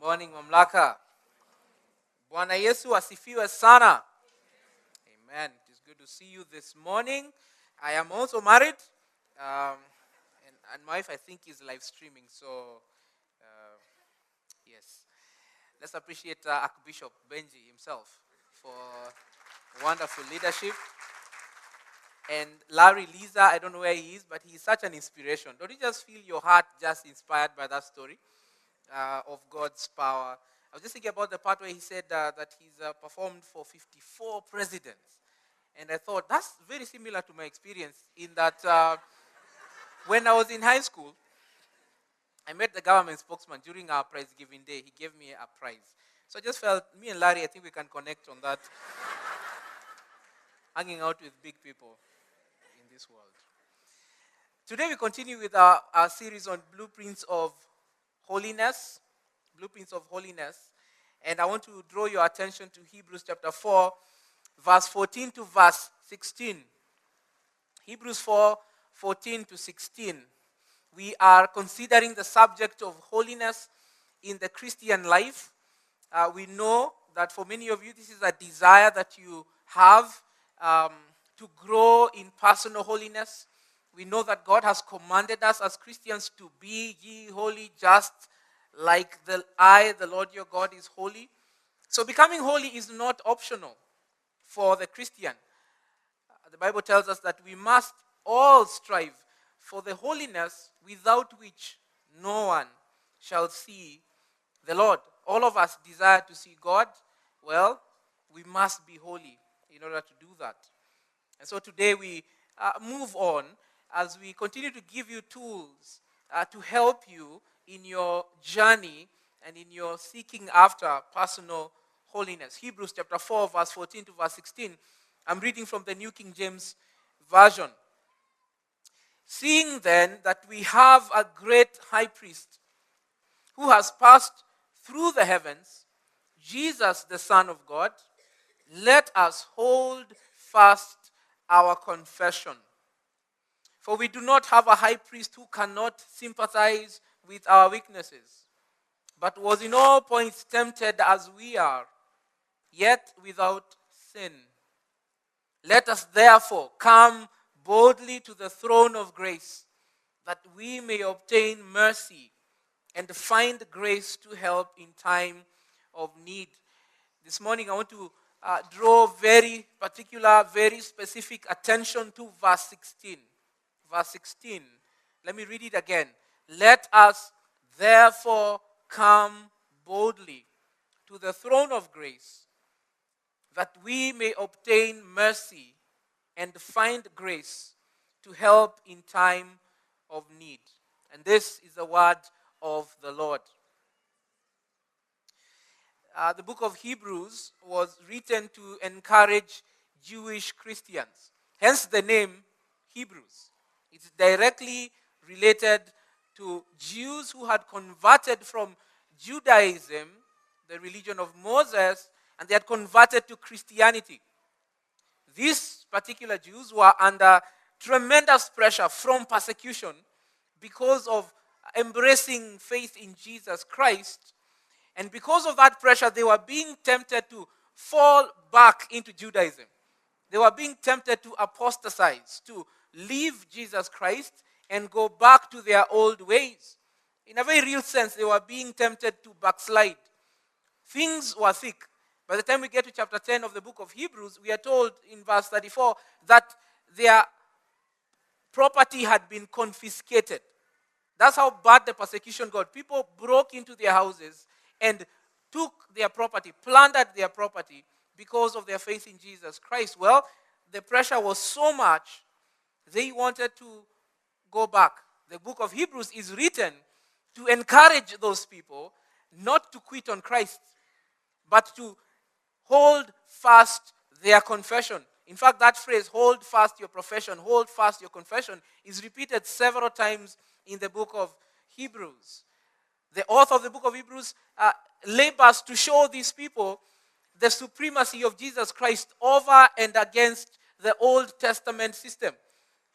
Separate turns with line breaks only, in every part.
Morning mamlaka. Bwana Yesu asifiwe sana. Amen. It is good to see you this morning. I am also married. And my wife, I think, is live streaming. So, yes. Let's appreciate Archbishop Benji himself for wonderful leadership. And Larry, Lisa, I don't know where he is, but he is such an inspiration. Don't you just feel your heart just inspired by that story of God's power? I was just thinking about the part where he said that he's performed for 54 presidents. And I thought, that's very similar to my experience in that when I was in high school, I met the government spokesman during our prize giving day. He gave me a prize. So I just felt, me and Larry, I think we can connect on that. Hanging out with big people in this world. Today we continue with our series on Blueprints of Holiness. Blueprints of Holiness. And I want to draw your attention to Hebrews chapter 4, verse 14 to verse 16. Hebrews 4, 14 to 16. We are considering the subject of holiness in the Christian life. We know that for many of you, this is a desire that you have to grow in personal holiness. We know that God has commanded us as Christians to be ye holy, just like the Lord your God, is holy. So becoming holy is not optional for the Christian. The Bible tells us that we must all strive for the holiness without which no one shall see the Lord. All of us desire to see God. Well, we must be holy in order to do that. And so today we move on as we continue to give you tools to help you in your journey and in your seeking after personal holiness. Hebrews chapter 4, verse 14 to verse 16. I'm reading from the New King James Version. Seeing then that we have a great high priest who has passed through the heavens, Jesus the Son of God, let us hold fast our confession. For we do not have a high priest who cannot sympathize with our weaknesses, but was in all points tempted as we are, yet without sin. Let us therefore come boldly to the throne of grace, that we may obtain mercy and find grace to help in time of need. This morning I want to draw very particular, very specific attention to verse 16. Verse 16. Let me read it again. Let us therefore come boldly to the throne of grace, that we may obtain mercy and find grace to help in time of need. And this is the word of the Lord. The book of Hebrews was written to encourage Jewish Christians. Hence the name Hebrews. It's directly related to Jews who had converted from Judaism, the religion of Moses, and they had converted to Christianity. These particular Jews were under tremendous pressure from persecution because of embracing faith in Jesus Christ. And because of that pressure, they were being tempted to fall back into Judaism. They were being tempted to apostatize, to leave Jesus Christ and go back to their old ways. In a very real sense, they were being tempted to backslide. Things were thick. By the time we get to chapter 10 of the book of Hebrews, we are told in verse 34 that their property had been confiscated. That's how bad the persecution got. People broke into their houses and took their property, plundered their property because of their faith in Jesus Christ. Well, the pressure was so much, they wanted to go back. The book of Hebrews is written to encourage those people not to quit on Christ, but to hold fast their confession. In fact, that phrase, hold fast your profession, hold fast your confession, is repeated several times in the book of Hebrews. The author of the book of Hebrews labors to show these people the supremacy of Jesus Christ over and against the Old Testament system.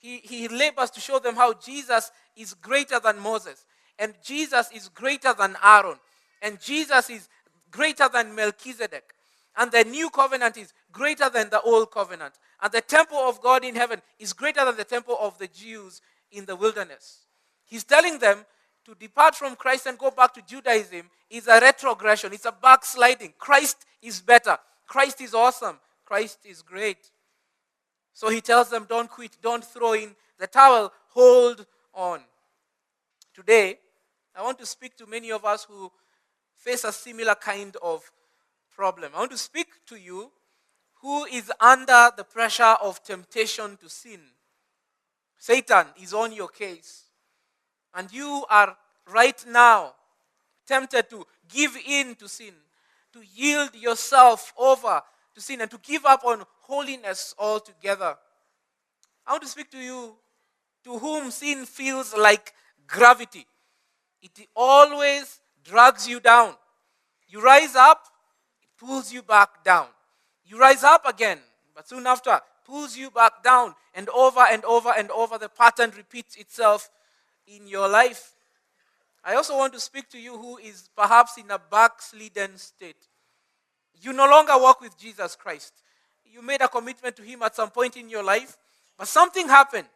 He labors to show them how Jesus is greater than Moses, and Jesus is greater than Aaron, And Jesus is greater than Melchizedek. And the new covenant is greater than the old covenant. And the temple of God in heaven is greater than the temple of the Jews in the wilderness. He's telling them to depart from Christ and go back to Judaism is a retrogression. It's a backsliding. Christ is better. Christ is awesome. Christ is great. So he tells them, don't quit. Don't throw in the towel. Hold on. Today, I want to speak to many of us who face a similar kind of problem. I want to speak to you who is under the pressure of temptation to sin. Satan is on your case. And you are right now tempted to give in to sin, to yield yourself over to sin, and to give up on holiness altogether. I want to speak to you to whom sin feels like gravity. It always drags you down. You rise up, it pulls you back down. You rise up again, but soon after, pulls you back down. And over and over and over, the pattern repeats itself in your life. I also want to speak to you who is perhaps in a backslidden state. You no longer walk with Jesus Christ. You made a commitment to him at some point in your life, but something happened.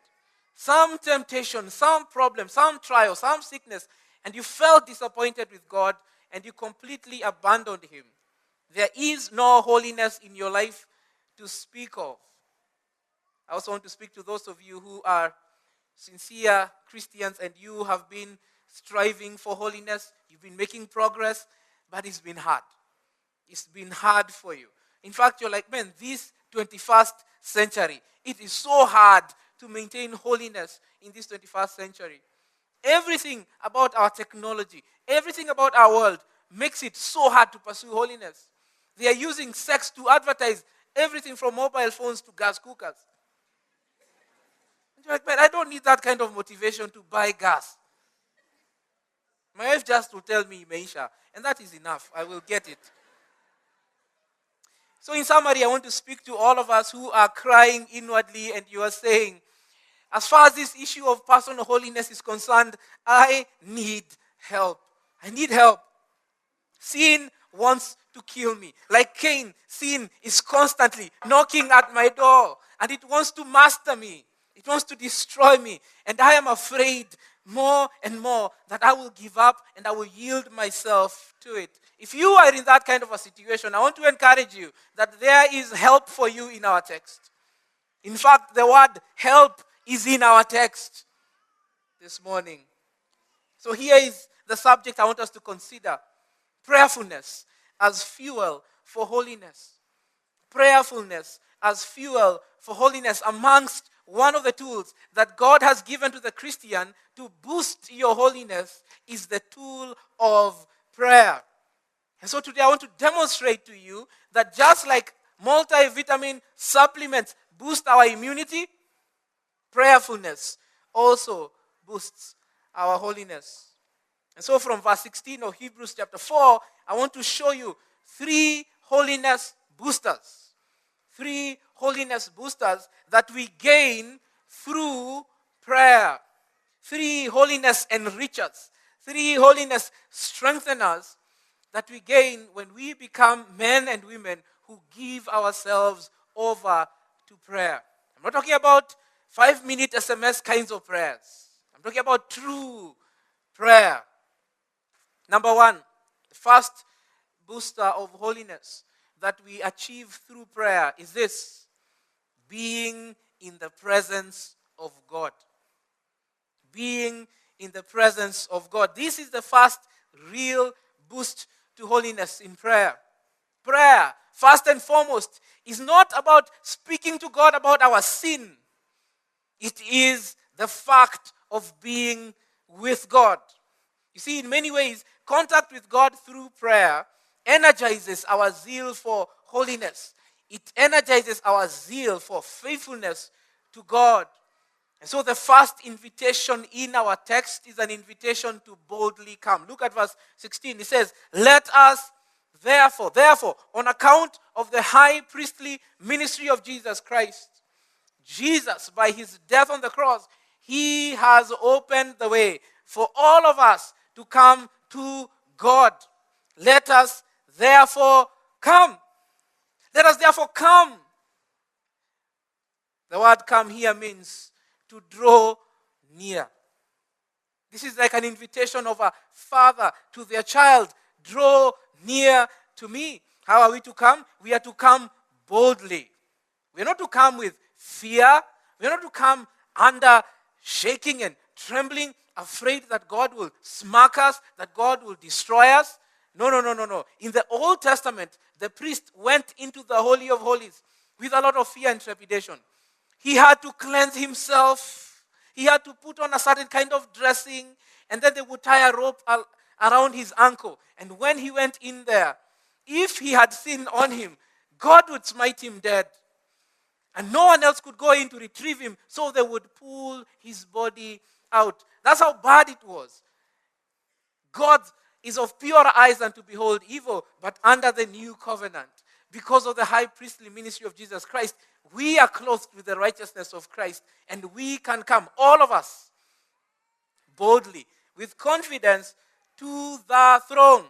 Some temptation, some problem, some trial, some sickness, and you felt disappointed with God and you completely abandoned him. There is no holiness in your life to speak of. I also want to speak to those of you who are sincere Christians and you have been striving for holiness. You've been making progress, but it's been hard. It's been hard for you. In fact, you're like, man, this 21st century, it is so hard to maintain holiness in this 21st century. Everything about our technology, everything about our world makes it so hard to pursue holiness. They are using sex to advertise everything from mobile phones to gas cookers. You're like, man, I don't need that kind of motivation to buy gas. My wife just will tell me, Meisha, and that is enough. I will get it. So in summary, I want to speak to all of us who are crying inwardly and you are saying, as far as this issue of personal holiness is concerned, I need help. I need help. Sin wants to kill me. Like Cain, sin is constantly knocking at my door and it wants to master me. It wants to destroy me. And I am afraid more and more that I will give up and I will yield myself to it. If you are in that kind of a situation, I want to encourage you that there is help for you in our text. In fact, the word help is in our text this morning. So here is the subject I want us to consider. Prayerfulness as fuel for holiness. Prayerfulness as fuel for holiness, amongst one of the tools that God has given to the Christian to boost your holiness is the tool of prayer. And so today I want to demonstrate to you that just like multivitamin supplements boost our immunity, prayerfulness also boosts our holiness. And so from verse 16 of Hebrews chapter 4, I want to show you 3 holiness boosters. 3 holiness boosters that we gain through prayer. 3 holiness enrichers. 3 holiness strengtheners that we gain when we become men and women who give ourselves over to prayer. I'm not talking about 5-minute SMS kinds of prayers. I'm talking about true prayer. Number 1, the first booster of holiness that we achieve through prayer is this: being in the presence of God. Being in the presence of God. This is the first real boost to holiness in prayer. Prayer, first and foremost, is not about speaking to God about our sin. It is the fact of being with God. You see, in many ways, contact with God through prayer energizes our zeal for holiness. It energizes our zeal for faithfulness to God. And so the first invitation in our text is an invitation to boldly come. Look at verse 16. It says, let us therefore, on account of the high priestly ministry of Jesus Christ, Jesus, by his death on the cross, he has opened the way for all of us to come to God. Let us therefore come. Let us therefore come. The word come here means to draw near. This is like an invitation of a father to their child. Draw near to me. How are we to come? We are to come boldly. We are not to come with fear. We are not to come under shaking and trembling, afraid that God will smack us, that God will destroy us. No, no, no, no, no. In the Old Testament, the priest went into the Holy of Holies with a lot of fear and trepidation. He had to cleanse himself. He had to put on a certain kind of dressing, and then they would tie a rope around his ankle. And when he went in there, if he had sin on him, God would smite him dead. And no one else could go in to retrieve him, so they would pull his body out. That's how bad it was. God is of purer eyes than to behold evil, but under the new covenant, because of the high priestly ministry of Jesus Christ, we are clothed with the righteousness of Christ, and we can come, all of us, boldly, with confidence to the throne.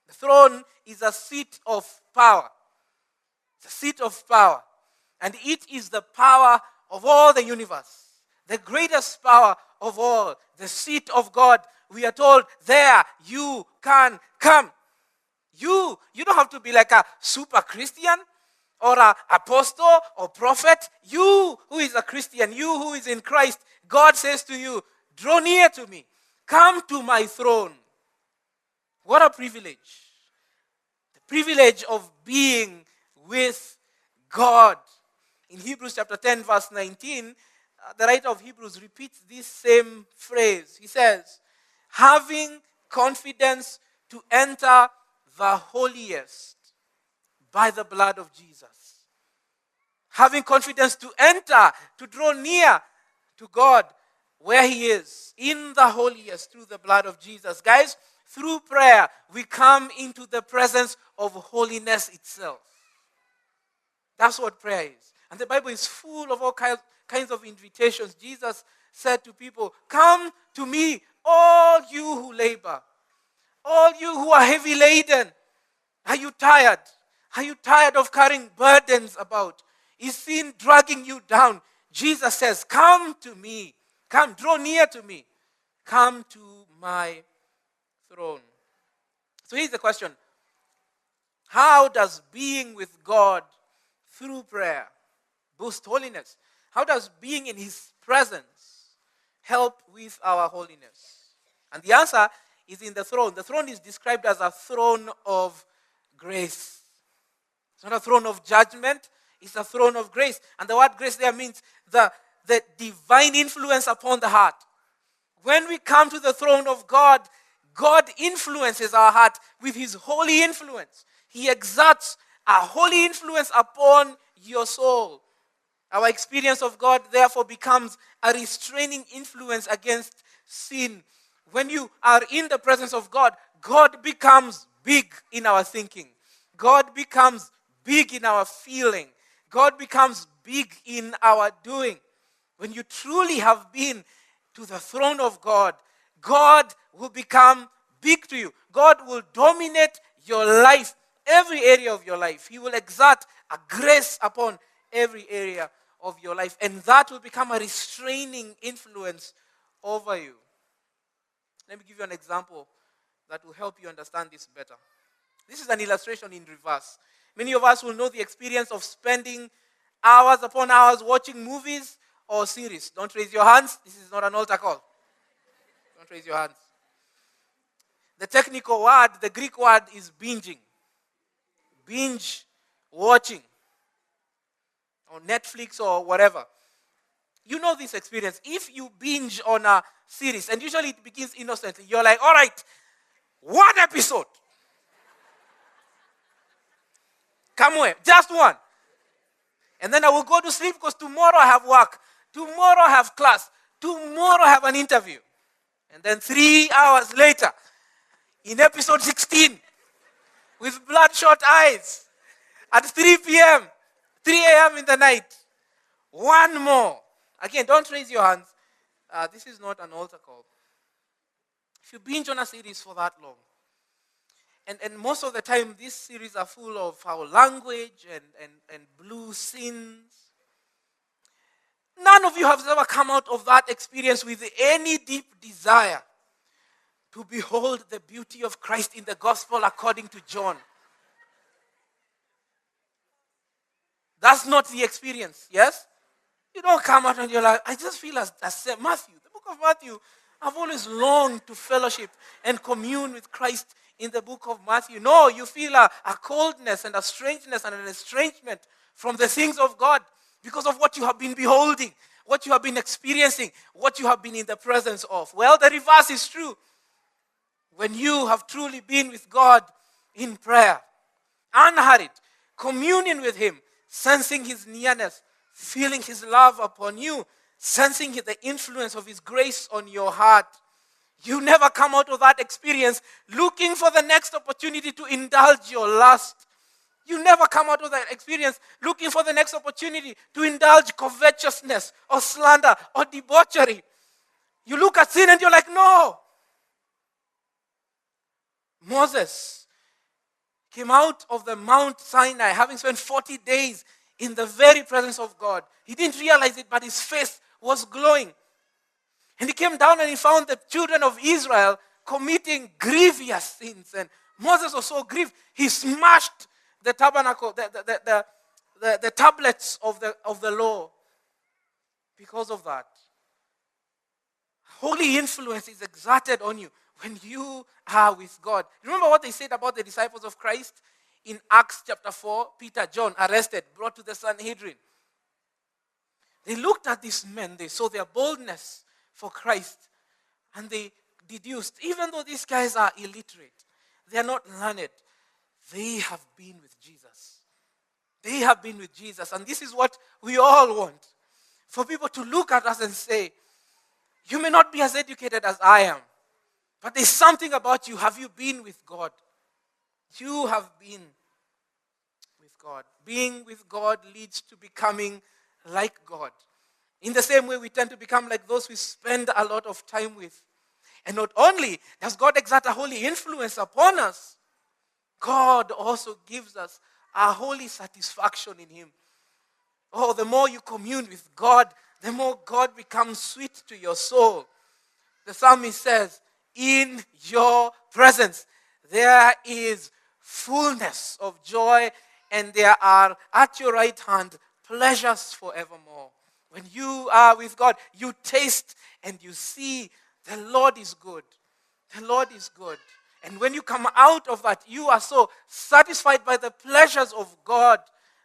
The throne is a seat of power. It's a seat of power. And it is the power of all the universe. The greatest power of all. The seat of God. We are told, there you can come. You don't have to be like a super Christian or an apostle or prophet. You who is a Christian, you who is in Christ, God says to you, draw near to me. Come to my throne. What a privilege. The privilege of being with God. In Hebrews chapter 10 verse 19, the writer of Hebrews repeats this same phrase. He says, having confidence to enter the holiest by the blood of Jesus. Having confidence to enter, to draw near to God where he is, in the holiest through the blood of Jesus. Guys, through prayer, we come into the presence of holiness itself. That's what prayer is. And the Bible is full of all kinds of invitations. Jesus said to people, come to me, all you who labor, all you who are heavy laden. Are you tired? Are you tired of carrying burdens about? Is sin dragging you down? Jesus says, come to me. Come, draw near to me. Come to my throne. So here's the question. How does being with God through prayer boost holiness? How does being in his presence help with our holiness? And the answer is in the throne. The throne is described as a throne of grace. It's not a throne of judgment. It's a throne of grace. And the word grace there means the divine influence upon the heart. When we come to the throne of God, God influences our heart with his holy influence. He exerts a holy influence upon your soul. Our experience of God, therefore, becomes a restraining influence against sin. When you are in the presence of God, God becomes big in our thinking. God becomes big in our feeling. God becomes big in our doing. When you truly have been to the throne of God, God will become big to you. God will dominate your life, every area of your life. He will exert a grace upon every area of your life. And that will become a restraining influence over you. Let me give you an example that will help you understand this better. This is an illustration in reverse. Many of us will know the experience of spending hours upon hours watching movies or series. Don't raise your hands. This is not an altar call. Don't raise your hands. The technical word, the Greek word is binging. Binge watching. On Netflix or whatever. You know this experience. If you binge on a series, and usually it begins innocently, you're like, all right, one episode. Come here, just one. And then I will go to sleep because tomorrow I have work. Tomorrow I have class. Tomorrow I have an interview. And then 3 hours later, in episode 16, with bloodshot eyes, at 3 p.m., 3 a.m. in the night, one more. Again, don't raise your hands. This is not an altar call. If you binge on a series for that long, And most of the time, these series are full of foul language and blue sins. None of you have ever come out of that experience with any deep desire to behold the beauty of Christ in the gospel according to John. That's not the experience, yes? You don't come out and you're like, I just feel as Matthew, the book of Matthew, I've always longed to fellowship and commune with Christ in the book of Matthew. No, you feel a coldness and a strangeness and an estrangement from the things of God because of what you have been beholding, what you have been experiencing, what you have been in the presence of. Well, the reverse is true. When you have truly been with God in prayer, unhurried, communion with Him, sensing His nearness, feeling His love upon you, sensing the influence of His grace on your heart, you never come out of that experience looking for the next opportunity to indulge your lust. You never come out of that experience looking for the next opportunity to indulge covetousness or slander or debauchery. You look at sin and you're like, no. Moses came out of the Mount Sinai having spent 40 days in the very presence of God. He didn't realize it, but his face was glowing. And he came down and he found the children of Israel committing grievous sins. And Moses was so grieved, he smashed the tabernacle, the tablets of the law because of that. Holy influence is exerted on you when you are with God. Remember what they said about the disciples of Christ in Acts chapter 4? Peter, John, arrested, brought to the Sanhedrin. They looked at these men, they saw their boldness for Christ, and they deduced, even though these guys are illiterate, they are not learned, they have been with Jesus. They have been with Jesus, and this is what we all want. For people to look at us and say, you may not be as educated as I am, but there's something about you. Have you been with God? You have been with God. Being with God leads to becoming like God. In the same way, we tend to become like those we spend a lot of time with. And not only does God exert a holy influence upon us, God also gives us a holy satisfaction in Him. Oh, the more you commune with God, the more God becomes sweet to your soul. The psalmist says, in your presence there is fullness of joy, and there are at your right hand pleasures forevermore. When you are with God, you taste and you see the Lord is good. The Lord is good. And when you come out of that, you are so satisfied by the pleasures of God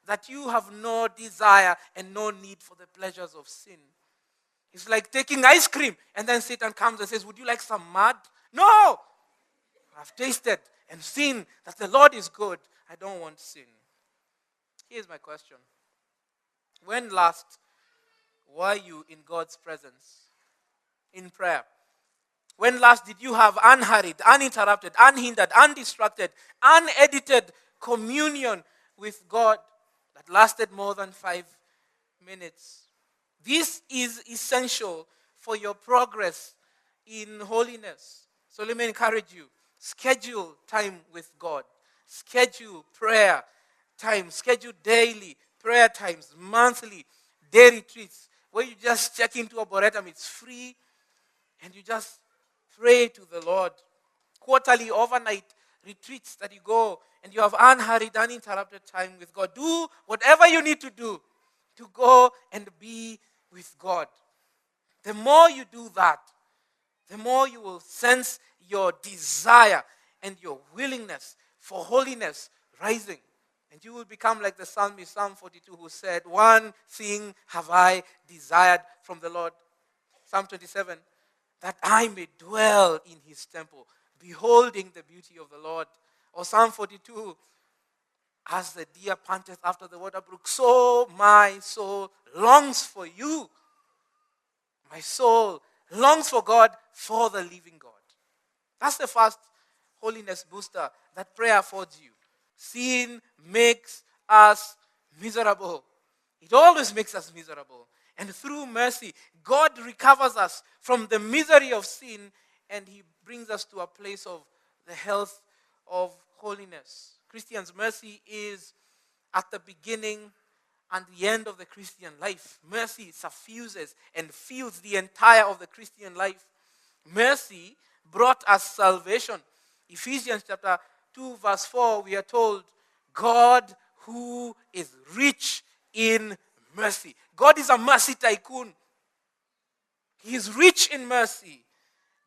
that you have no desire and no need for the pleasures of sin. It's like taking ice cream and then Satan comes and says, would you like some mud? No! I've tasted and seen that the Lord is good. I don't want sin. Here's my question. When last were you in God's presence in prayer? When last did you have unhurried, uninterrupted, unhindered, undistracted, unedited communion with God that lasted more than 5 minutes? This is essential for your progress in holiness. So let me encourage you. Schedule time with God. Schedule prayer time. Schedule daily prayer times, monthly, day retreats, where you just check into a Boretum. It's free. And you just pray to the Lord. Quarterly, overnight retreats that you go and you have unhurried, uninterrupted time with God. Do whatever you need to do to go and be with God. The more you do that, the more you will sense your desire and your willingness for holiness rising. And you will become like the psalmist, Psalm 42, who said, one thing have I desired from the Lord. Psalm 27, that I may dwell in His temple, beholding the beauty of the Lord. Or Psalm 42, as the deer panteth after the water brook, so my soul longs for you. My soul longs for God, for the living God. That's the first holiness booster that prayer affords you. Sin makes us miserable. It always makes us miserable. And through mercy, God recovers us from the misery of sin, and He brings us to a place of the health of holiness. Christians, mercy is at the beginning and the end of the Christian life. Mercy suffuses and fills the entire of the Christian life. Mercy brought us salvation. Ephesians chapter 2 verse 4, we are told, God who is rich in mercy. God is a mercy tycoon. He is rich in mercy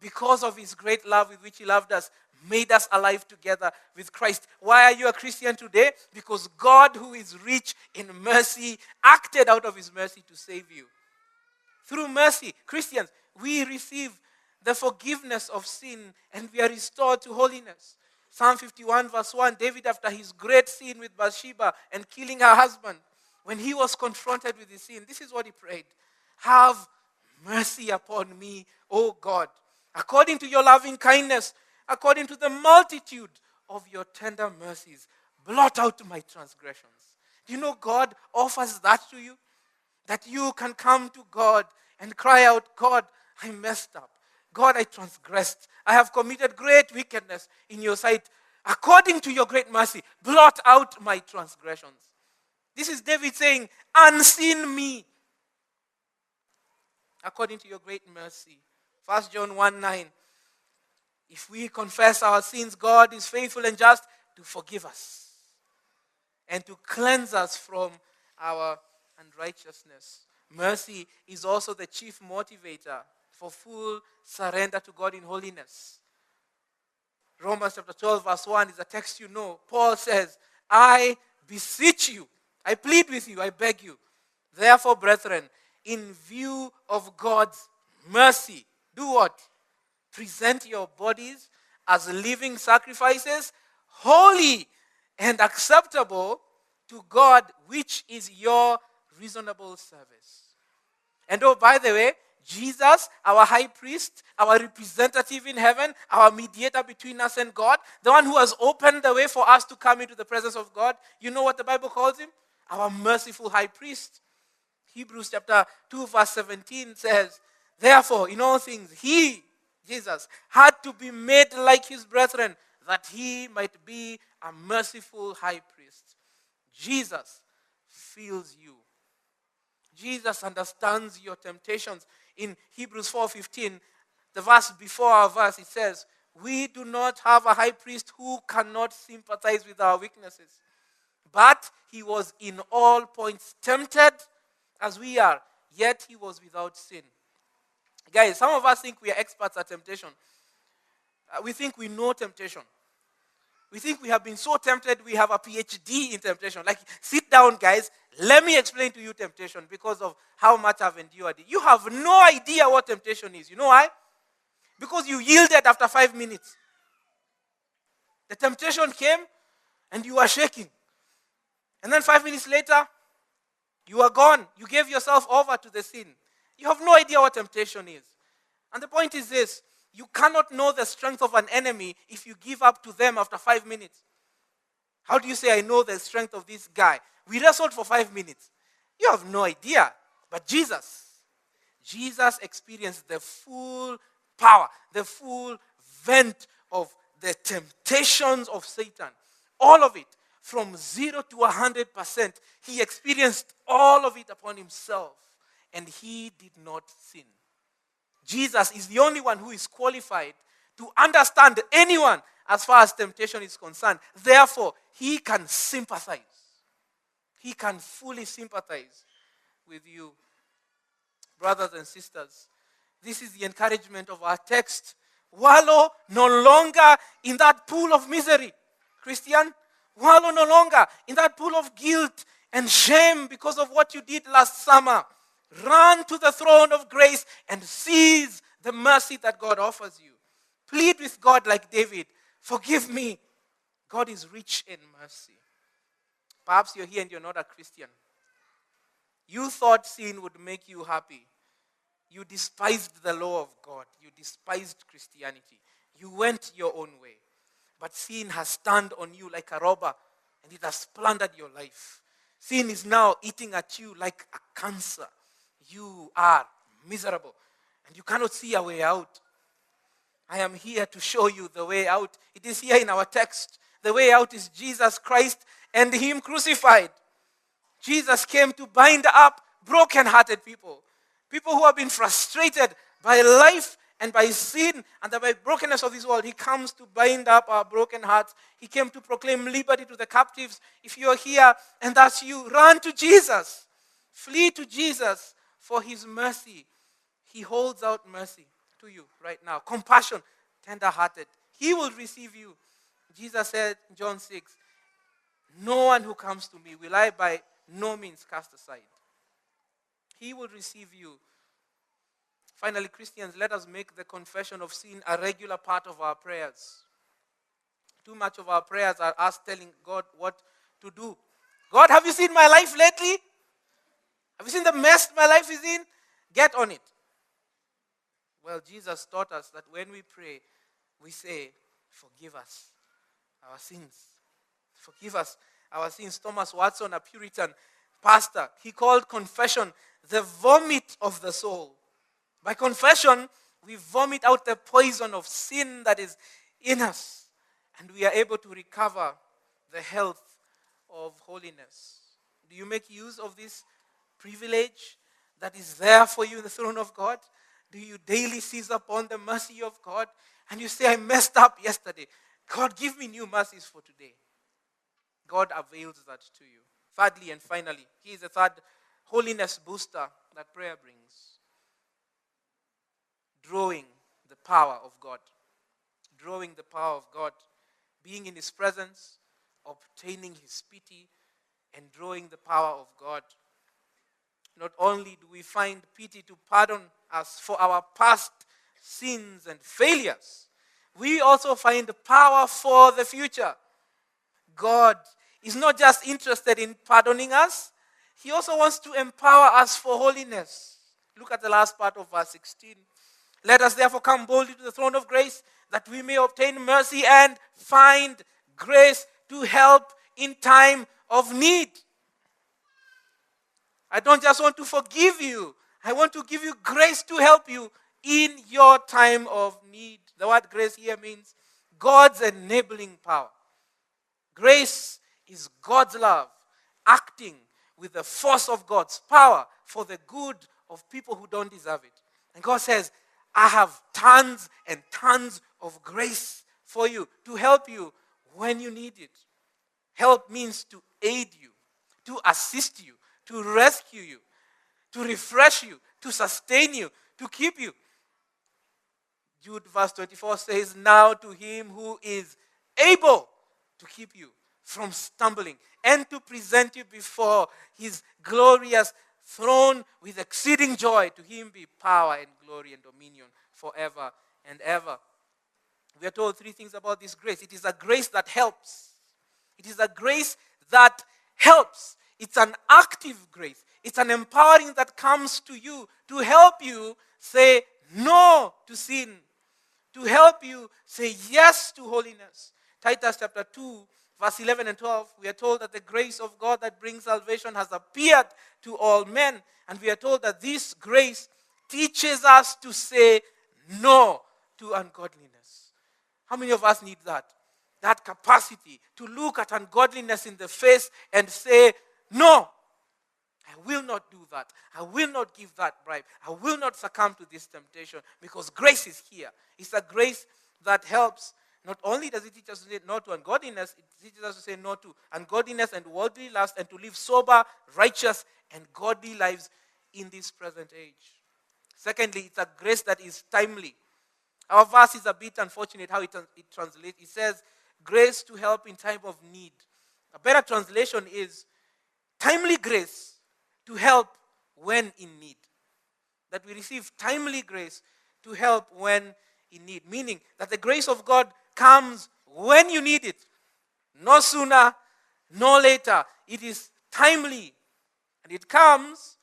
because of his great love with which he loved us, made us alive together with Christ. Why are you a Christian today? Because God, who is rich in mercy, acted out of his mercy to save you. Through mercy, Christians, we receive the forgiveness of sin and we are restored to holiness. Psalm 51 verse 1, David, after his great sin with Bathsheba and killing her husband, when he was confronted with his sin, this is what he prayed: have mercy upon me, O God, according to your loving kindness, according to the multitude of your tender mercies, blot out my transgressions. Do you know God offers that to you? That you can come to God and cry out, God, I messed up. God, I transgressed. I have committed great wickedness in your sight. According to your great mercy, blot out my transgressions. This is David saying, unseen me, according to your great mercy. 1 John 1:9. If we confess our sins, God is faithful and just to forgive us and to cleanse us from our unrighteousness. Mercy is also the chief motivator for full surrender to God in holiness. Romans chapter 12 verse 1 is a text you know. Paul says, I beseech you, I plead with you, I beg you. Therefore, brethren, in view of God's mercy, do what? Present your bodies as living sacrifices, holy and acceptable to God, which is your reasonable service. And oh, by the way, Jesus, our high priest, our representative in heaven, our mediator between us and God, the one who has opened the way for us to come into the presence of God, you know what the Bible calls him? Our merciful high priest. Hebrews chapter 2 verse 17 says, therefore, in all things, he, Jesus, had to be made like his brethren, that he might be a merciful high priest. Jesus feels you. Jesus understands your temptations. In Hebrews 4:15, the verse before our verse, it says, we do not have a high priest who cannot sympathize with our weaknesses, but he was in all points tempted as we are, yet he was without sin. Guys, some of us think we are experts at temptation. We think we know temptation. We think we have been so tempted, we have a PhD in temptation. Like, sit down, guys. Let me explain to you temptation because of how much I've endured it. You have no idea what temptation is. You know why? Because you yielded after 5 minutes. The temptation came and you were shaking. And then 5 minutes later, you are gone. You gave yourself over to the sin. You have no idea what temptation is. And the point is this: you cannot know the strength of an enemy if you give up to them after 5 minutes. How do you say, I know the strength of this guy? We wrestled for 5 minutes. You have no idea. But Jesus experienced the full power, the full vent of the temptations of Satan. All of it, from 0 to 100%. He experienced all of it upon himself. And he did not sin. Jesus is the only one who is qualified to understand anyone as far as temptation is concerned. Therefore, he can sympathize. He can fully sympathize with you. Brothers and sisters, this is the encouragement of our text. Wallow no longer in that pool of misery. Christian, wallow no longer in that pool of guilt and shame because of what you did last summer. Run to the throne of grace and seize the mercy that God offers you. Plead with God like David. Forgive me. God is rich in mercy. Perhaps you're here and you're not a Christian. You thought sin would make you happy. You despised the law of God. You despised Christianity. You went your own way. But sin has turned on you like a robber and it has plundered your life. Sin is now eating at you like a cancer. You are miserable and you cannot see a way out. I am here to show you the way out. It is here in our text. The way out is Jesus Christ and Him crucified. Jesus came to bind up broken-hearted people. People who have been frustrated by life and by sin and by brokenness of this world. He comes to bind up our broken hearts. He came to proclaim liberty to the captives. If you're here and that's you, run to Jesus. Flee to Jesus for His mercy. He holds out mercy to you right now. Compassion, tender-hearted. He will receive you. Jesus said in John 6, no one who comes to me will I by no means cast aside. He will receive you. Finally, Christians, let us make the confession of sin a regular part of our prayers. Too much of our prayers are us telling God what to do. God, have you seen my life lately? Have you seen the mess my life is in? Get on it. Well, Jesus taught us that when we pray, we say, forgive us our sins. Forgive us our sins. Thomas Watson, a Puritan pastor, he called confession the vomit of the soul. By confession, we vomit out the poison of sin that is in us, and we are able to recover the health of holiness. Do you make use of this privilege that is there for you in the throne of God? Do you daily seize upon the mercy of God? And you say, I messed up yesterday. God, give me new mercies for today. God avails that to you. Thirdly and finally, He is the third holiness booster that prayer brings. Drawing the power of God. Drawing the power of God. Being in His presence, obtaining His pity, and drawing the power of God. Not only do we find pity to pardon us for our past sins and failures, we also find power for the future. God is not just interested in pardoning us, He also wants to empower us for holiness. Look at the last part of verse 16. Let us therefore come boldly to the throne of grace, that we may obtain mercy and find grace to help in time of need. I don't just want to forgive you. I want to give you grace to help you in your time of need. The word grace here means God's enabling power. Grace is God's love acting with the force of God's power for the good of people who don't deserve it. And God says, I have tons and tons of grace for you to help you when you need it. Help means to aid you, to assist you, to rescue you, to refresh you, to sustain you, to keep you. Jude verse 24 says, now to Him who is able to keep you from stumbling and to present you before His glorious throne with exceeding joy, to Him be power and glory and dominion forever and ever. We are told three things about this grace. It is a grace that helps. It is a grace that helps. It's an active grace. It's an empowering that comes to you to help you say no to sin, to help you say yes to holiness. Titus chapter 2, verse 11 and 12, we are told that the grace of God that brings salvation has appeared to all men. And we are told that this grace teaches us to say no to ungodliness. How many of us need that? That capacity to look at ungodliness in the face and say, no, I will not do that. I will not give that bribe. I will not succumb to this temptation because grace is here. It's a grace that helps. Not only does it teach us to say no to ungodliness, it teaches us to say no to ungodliness and worldly lust and to live sober, righteous, and godly lives in this present age. Secondly, it's a grace that is timely. Our verse is a bit unfortunate how it translates. It says, grace to help in time of need. A better translation is timely grace to help when in need. That we receive timely grace to help when in need. Meaning that the grace of God comes when you need it. No sooner, no later. It is timely. And it comes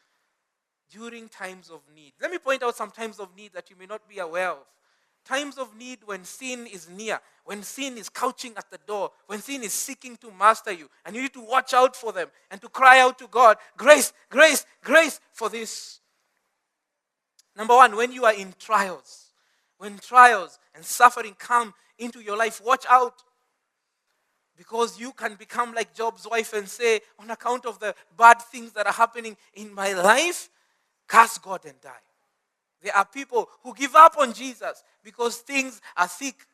during times of need. Let me point out some times of need that you may not be aware of. Times of need when sin is near, when sin is couching at the door, when sin is seeking to master you, and you need to watch out for them and to cry out to God, grace, grace, grace for this. Number one, when you are in trials, when trials and suffering come into your life, watch out. Because you can become like Job's wife and say, on account of the bad things that are happening in my life, curse God and die. There are people who give up on Jesus because things are thick.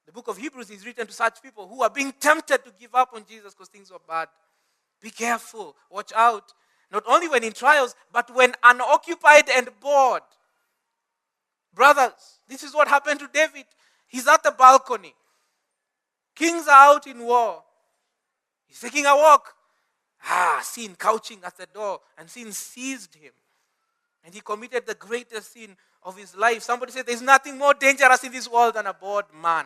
The book of Hebrews is written to such people who are being tempted to give up on Jesus because things are bad. Be careful. Watch out. Not only when in trials, but when unoccupied and bored. Brothers, this is what happened to David. He's at the balcony. Kings are out in war. He's taking a walk. Sin couching at the door, and sin seized him. And he committed the greatest sin of his life. Somebody said, there's nothing more dangerous in this world than a bored man.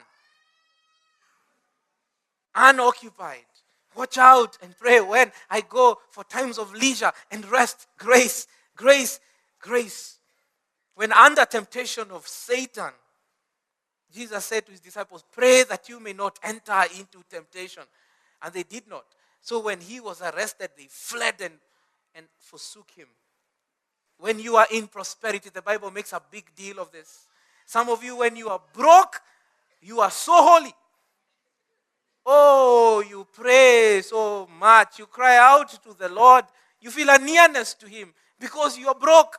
Unoccupied. Watch out and pray when I go for times of leisure and rest. Grace, grace, grace. When under temptation of Satan, Jesus said to his disciples, pray that you may not enter into temptation. And they did not. So when he was arrested, they fled and forsook him. When you are in prosperity, the Bible makes a big deal of this. Some of you, when you are broke, you are so holy. Oh, you pray so much. You cry out to the Lord. You feel a nearness to him because you are broke.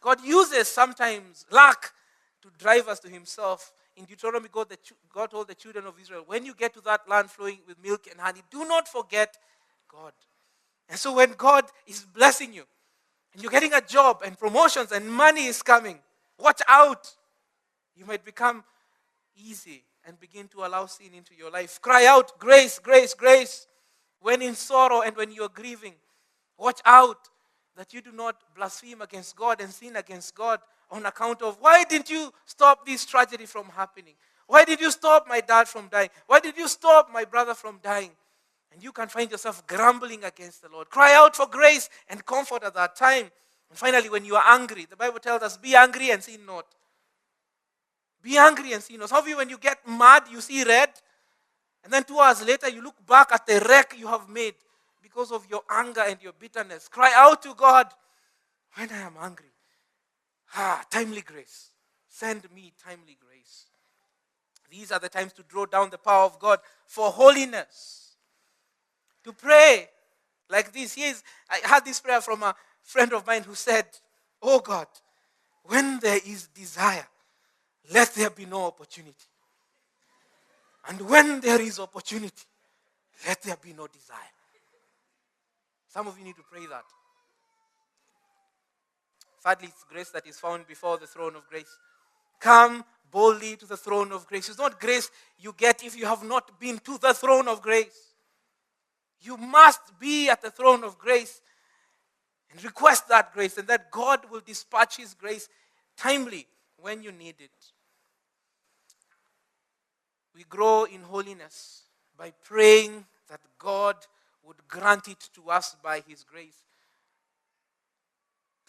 God uses sometimes luck to drive us to himself. In Deuteronomy, God told the children of Israel, when you get to that land flowing with milk and honey, do not forget God. And so when God is blessing you, and you're getting a job and promotions and money is coming, watch out. You might become easy and begin to allow sin into your life. Cry out, grace, grace, grace. When in sorrow and when you're grieving, watch out that you do not blaspheme against God and sin against God on account of, why didn't you stop this tragedy from happening? Why did you stop my dad from dying? Why did you stop my brother from dying? And you can find yourself grumbling against the Lord. Cry out for grace and comfort at that time. And finally, when you are angry, the Bible tells us, be angry and sin not. Be angry and sin not. Some of you, when you get mad, you see red. And then 2 hours later, you look back at the wreck you have made because of your anger and your bitterness. Cry out to God when I am angry. Timely grace. Send me timely grace. These are the times to draw down the power of God for holiness. To pray like this. I had this prayer from a friend of mine who said, oh God, when there is desire, let there be no opportunity. And when there is opportunity, let there be no desire. Some of you need to pray that. Thirdly, it's grace that is found before the throne of grace. Come boldly to the throne of grace. It's not grace you get if you have not been to the throne of grace. You must be at the throne of grace and request that grace, and that God will dispatch his grace timely when you need it. We grow in holiness by praying that God would grant it to us by his grace.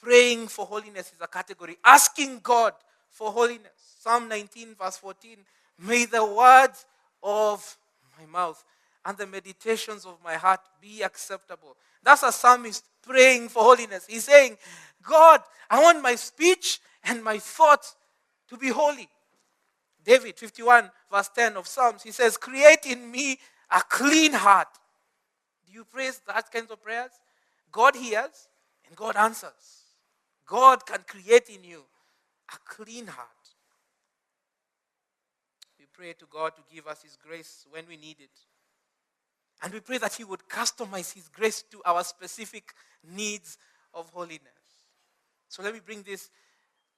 Praying for holiness is a category. Asking God for holiness. Psalm 19 verse 14. May the words of my mouth and the meditations of my heart be acceptable. That's a psalmist praying for holiness. He's saying, God, I want my speech and my thoughts to be holy. David, 51 verse 10 of Psalms, he says, create in me a clean heart. Do you pray that kinds of prayers? God hears and God answers. God can create in you a clean heart. We pray to God to give us his grace when we need it. And we pray that he would customize his grace to our specific needs of holiness. So let me bring this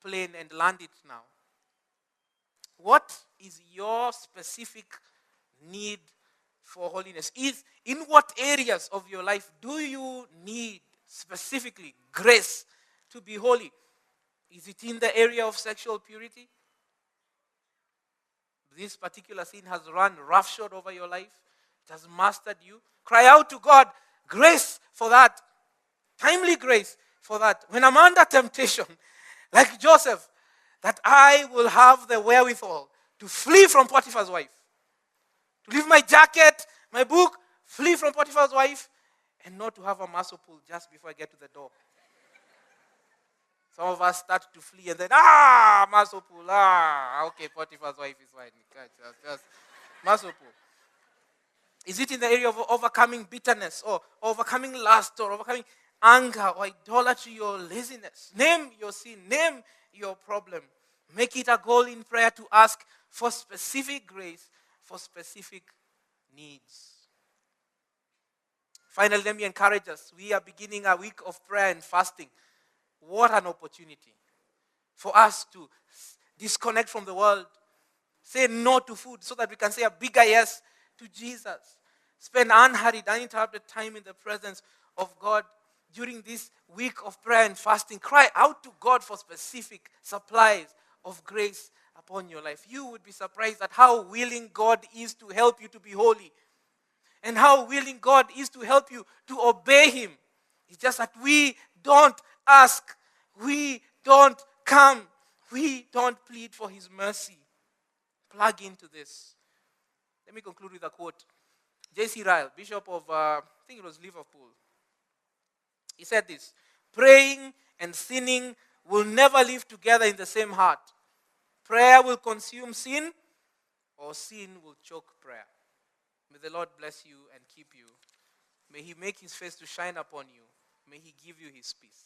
plane and land it now. What is your specific need for holiness? In what areas of your life do you need specifically grace to be holy? Is it in the area of sexual purity? This particular sin has run roughshod over your life. It has mastered you. Cry out to God, grace for that. Timely grace for that. When I'm under temptation, like Joseph, that I will have the wherewithal to flee from Potiphar's wife. To leave my jacket, my book, flee from Potiphar's wife, and not to have a muscle pull just before I get to the door. Some of us start to flee and then, muscle pull, okay, Potiphar's wife is fine. Just muscle pull. Is it in the area of overcoming bitterness or overcoming lust or overcoming anger or idolatry or laziness? Name your sin. Name your problem. Make it a goal in prayer to ask for specific grace, for specific needs. Finally, let me encourage us. We are beginning a week of prayer and fasting. What an opportunity for us to disconnect from the world. Say no to food so that we can say a bigger yes to Jesus. Spend unhurried, uninterrupted time in the presence of God during this week of prayer and fasting. Cry out to God for specific supplies of grace upon your life. You would be surprised at how willing God is to help you to be holy and how willing God is to help you to obey Him. It's just that we don't ask, we don't come, we don't plead for His mercy. Plug into this. Let me conclude with a quote. J.C. Ryle, Bishop of, I think it was Liverpool. He said this: praying and sinning will never live together in the same heart. Prayer will consume sin, or sin will choke prayer. May the Lord bless you and keep you. May He make His face to shine upon you. May He give you His peace.